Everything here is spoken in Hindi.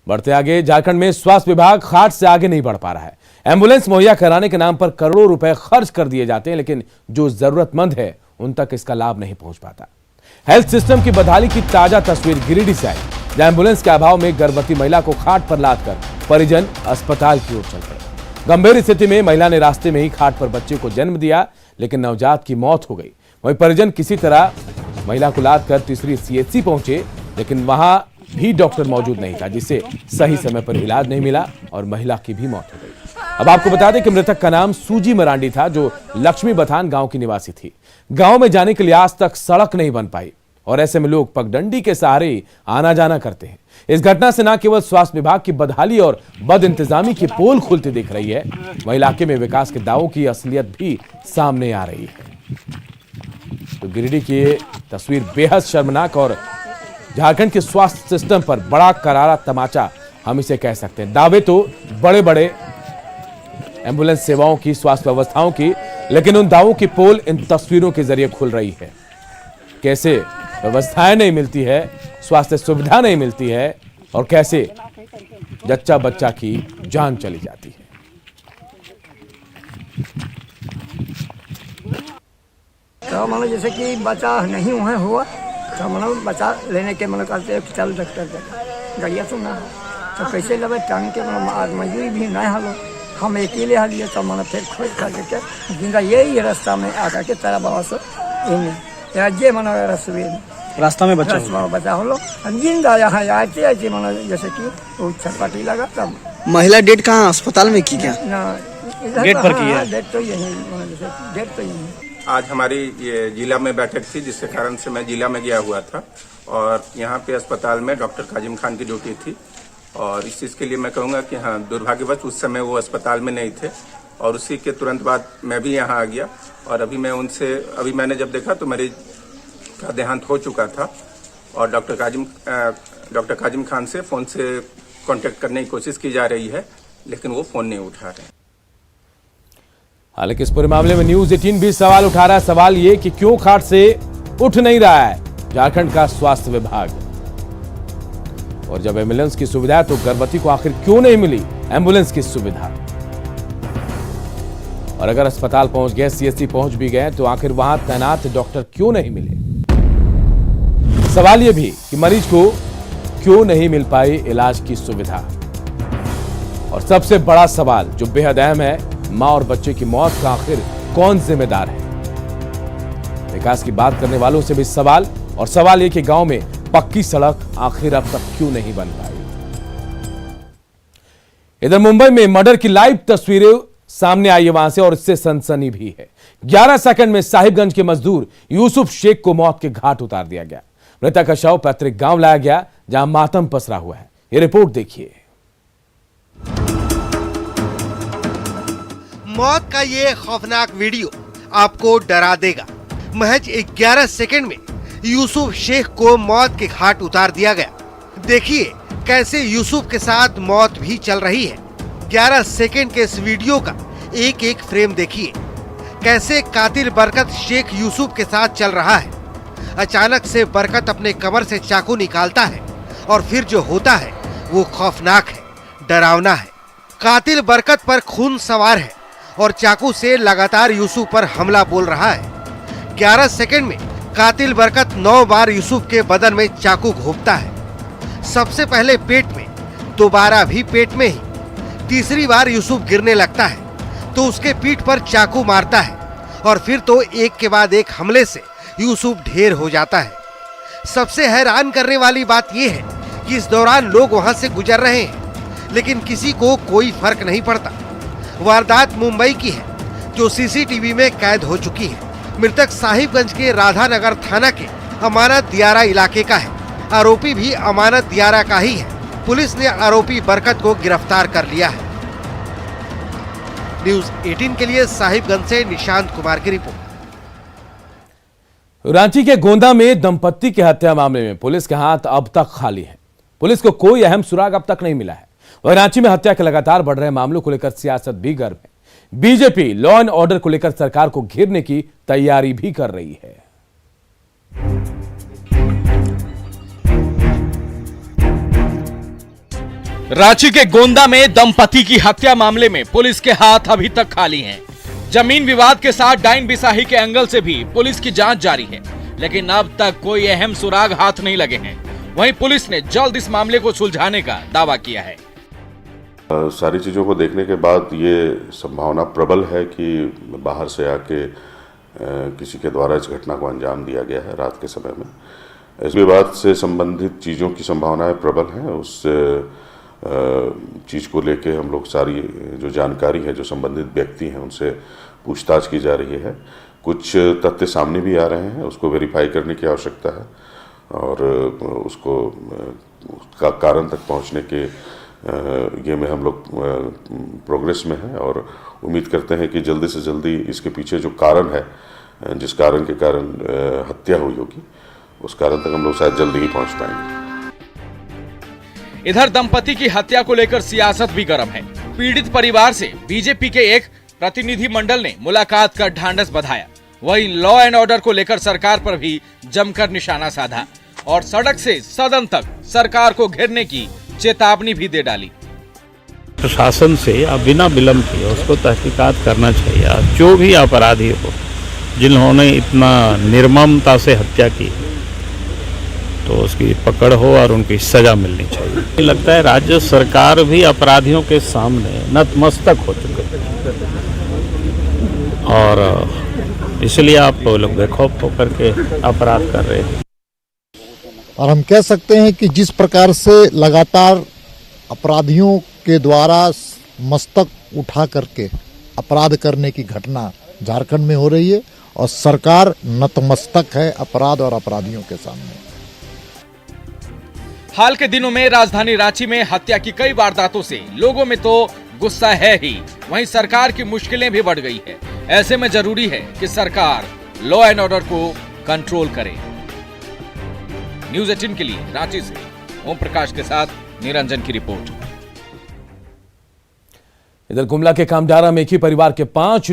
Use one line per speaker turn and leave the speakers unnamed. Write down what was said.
बढ़ते आगे, झारखंड में स्वास्थ्य विभाग खाट से आगे नहीं बढ़ पा रहा है। एम्बुलेंस मुहैया कराने के नाम पर करोड़ों रुपए खर्च कर दिए जाते हैं, लेकिन जो जरूरतमंद है उन तक इसका लाभ नहीं पहुंच पाता। हेल्थ सिस्टम की बदहाली की ताजा तस्वीर गिरिडीह से आई, जहां एम्बुलेंस के अभाव में गर्भवती महिला को खाट पर लादकर परिजन अस्पताल की ओर चल पड़े। गंभीर स्थिति में महिला ने रास्ते में ही खाट पर बच्चे को जन्म दिया, लेकिन नवजात की मौत हो गई। वहीं परिजन किसी तरह महिला को लादकर तीसरी सीएचसी पहुंचे, लेकिन वहां भी डॉक्टर मौजूद नहीं था, जिससे सही समय पर इलाज नहीं मिला और महिला की भी मौत हो गई। अब आपको बता दें कि मृतक का नाम सूजी मरांडी था, जो लक्ष्मी बथान गांव की निवासी थी। गांव में जाने के लिए आज तक सड़क नहीं बन पाई और ऐसे में लोग पगडंडी के सहारे आना जाना करते हैं। इस घटना से न केवल स्वास्थ्य विभाग की बदहाली और बद इंतजामी की पोल खुलती दिख रही है, वहीं इलाके में विकास के दावों की असलियत भी सामने आ रही है। तो गिरिडीह की तस्वीर बेहद शर्मनाक और झारखंड के स्वास्थ्य सिस्टम पर बड़ा करारा तमाचा हम इसे कह सकते हैं। दावे तो बड़े बड़े एम्बुलेंस सेवाओं की, स्वास्थ्य व्यवस्थाओं की, लेकिन उन दावों की पोल इन तस्वीरों के जरिए खुल रही है। कैसे व्यवस्थाएं नहीं मिलती है, स्वास्थ्य सुविधा नहीं मिलती है और कैसे जच्चा बच्चा की जान चली जाती है।
तो मानो जैसे कि बच्चा नहीं हुआ तो मानो बच्चा लेने के मन करते चल डॉक्टर गड़िया सुना तो कैसे लगे टांग के मजदूरी भी नहीं हलो, हम अकेले हलिए तो मानो फिर खोज कर के जिंदा यही रास्ता में आकर के तारा बाबा से राज्य मानो
रास्ता में बचा
हलो जिंदा यहाँ आते मानो जैसे कि वो छटपटी लगा तब।
महिला डेट कहाँ अस्पताल में की क्या?
डेट पर की है? डेट तो यही, डेट तो यही।
आज हमारी ये जिला में बैठक थी, जिसके कारण से मैं जिला में गया हुआ था और यहाँ पे अस्पताल में डॉक्टर काजिम खान की ड्यूटी थी और इस चीज़ के लिए मैं कहूँगा कि हाँ, दुर्भाग्यवश उस समय वो अस्पताल में नहीं थे और उसी के तुरंत बाद मैं भी यहाँ आ गया और अभी मैंने जब देखा तो मरीज का देहांत हो चुका था और डॉक्टर काजिम खान से फ़ोन से कॉन्टेक्ट करने की कोशिश की जा रही है, लेकिन वो फ़ोन नहीं उठा रहे।
हालांकि इस पूरे मामले में न्यूज 18 भी सवाल उठा रहा है। सवाल ये कि क्यों खाट से उठ नहीं रहा है झारखंड का स्वास्थ्य विभाग, और जब एम्बुलेंस की सुविधा है तो गर्भवती को आखिर क्यों नहीं मिली एम्बुलेंस की सुविधा, और अगर अस्पताल पहुंच गए, सीएचसी पहुंच भी गए, तो आखिर वहां तैनात डॉक्टर क्यों नहीं मिले। सवाल यह भी कि मरीज को क्यों नहीं मिल पाई इलाज की सुविधा, और सबसे बड़ा सवाल जो बेहद अहम है, मां और बच्चे की मौत का आखिर कौन जिम्मेदार है। विकास की बात करने वालों से भी सवाल, और सवाल यह कि गांव में पक्की सड़क आखिर अब तक क्यों नहीं बन पाई। इधर मुंबई में मर्डर की लाइव तस्वीरें सामने आई है वहां से, और इससे सनसनी भी है। 11 सेकंड में साहिबगंज के मजदूर यूसुफ शेख को मौत के घाट उतार दिया गया। मृतक का शव पैतृक गांव लाया गया, जहां मातम पसरा हुआ है। यह रिपोर्ट देखिए।
मौत का ये खौफनाक वीडियो आपको डरा देगा। महज 11 सेकंड में यूसुफ शेख को मौत के घाट उतार दिया गया। देखिए कैसे यूसुफ के साथ मौत भी चल रही है। 11 सेकंड के इस वीडियो का एक एक फ्रेम देखिए। कैसे कातिल बरकत शेख यूसुफ के साथ चल रहा है। अचानक से बरकत अपने कमर से चाकू निकालता है और फिर जो होता है वो खौफनाक है, डरावना है। कातिल बरकत पर खून सवार है और चाकू से लगातार यूसुफ पर हमला बोल रहा है। 11 सेकंड में कातिल बरकत 9 बार यूसुफ के बदन में चाकू घोंपता है। सबसे पहले पेट में, दोबारा भी पेट में ही। तीसरी बार यूसुफ गिरने लगता है तो उसके पीठ पर चाकू मारता है और फिर तो एक के बाद एक हमले से यूसुफ ढेर हो जाता है। सबसे हैरान करने वाली बात यह है कि इस दौरान लोग वहां से गुजर रहे हैं, लेकिन किसी को कोई फर्क नहीं पड़ता। वारदात मुंबई की है, जो सीसीटीवी में कैद हो चुकी है। मृतक साहिबगंज के राधानगर थाना के अमानत दियारा इलाके का है। आरोपी भी अमानत दियारा का ही है। पुलिस ने आरोपी बरकत को गिरफ्तार कर लिया है। न्यूज 18 के लिए साहिबगंज से निशांत कुमार की रिपोर्ट।
रांची के गोंदा में दंपत्ति की हत्या मामले में पुलिस के हाथ अब तक खाली है। पुलिस को कोई अहम सुराग अब तक नहीं मिला है। वह रांची में हत्या के लगातार बढ़ रहे मामलों को लेकर सियासत भी गर्म है। बीजेपी लॉ एंड ऑर्डर को लेकर सरकार को घेरने की तैयारी भी कर रही है।
रांची के गोंदा में दंपति की हत्या मामले में पुलिस के हाथ अभी तक खाली हैं। जमीन विवाद के साथ डाइन बिसाही के एंगल से भी पुलिस की जांच जारी है, लेकिन अब तक कोई अहम सुराग हाथ नहीं लगे हैं। वहीं पुलिस ने जल्द इस मामले को सुलझाने का दावा किया है।
सारी चीज़ों को देखने के बाद ये संभावना प्रबल है कि बाहर से आके किसी के द्वारा इस घटना को अंजाम दिया गया है रात के समय में। इस विवाद से संबंधित चीज़ों की संभावनाएं प्रबल हैं। उस चीज़ को लेके हम लोग सारी जो जानकारी है, जो संबंधित व्यक्ति हैं, उनसे पूछताछ की जा रही है। कुछ तथ्य सामने भी आ रहे हैं, उसको वेरीफाई करने की आवश्यकता है और उसको उसका कारण तक पहुंचने के ये में हम लोग प्रोग्रेस में हैं और उम्मीद करते हैं कि जल्दी से जल्दी इसके पीछे जो कारण है, जिस कारण के कारण हत्या हुई होगी, उस कारण तक हम लोग शायद जल्दी ही पहुंच पाएंगे।
इधर दंपति की हत्या को लेकर सियासत भी गर्म है। पीड़ित परिवार से बीजेपी के एक प्रतिनिधि मंडल ने मुलाकात कर ढांढस बंधाया। वहीं लॉ एंड ऑर्डर को लेकर सरकार पर भी जमकर निशाना साधा और सड़क से सदन तक सरकार को घेरने की चेतावनी भी दे डाली।
प्रशासन से अब बिना विलंब किए उसको तहकीकात करना चाहिए। जो भी अपराधी हो, जिन्होंने इतना निर्ममता से हत्या की, तो उसकी पकड़ हो और उनकी सजा मिलनी चाहिए। लगता है राज्य सरकार भी अपराधियों के सामने नतमस्तक हो चुके और इसलिए आप लोग बेखौफ होकर के अपराध कर रहे हैं।
और हम कह सकते हैं कि जिस प्रकार से लगातार अपराधियों के द्वारा मस्तक उठा करके अपराध करने की घटना झारखंड में हो रही है और सरकार नतमस्तक है अपराध और अपराधियों के सामने।
हाल के दिनों में राजधानी रांची में हत्या की कई वारदातों से लोगों में तो गुस्सा है ही, वहीं सरकार की मुश्किलें भी बढ़ गई है। ऐसे में जरूरी है कि सरकार लॉ एंड ऑर्डर को कंट्रोल करे। न्यूज़ 18 के लिए रांची से ओम प्रकाश के साथ निरंजन की रिपोर्ट।
इधर गुमला के कामडारा में एक ही परिवार के 5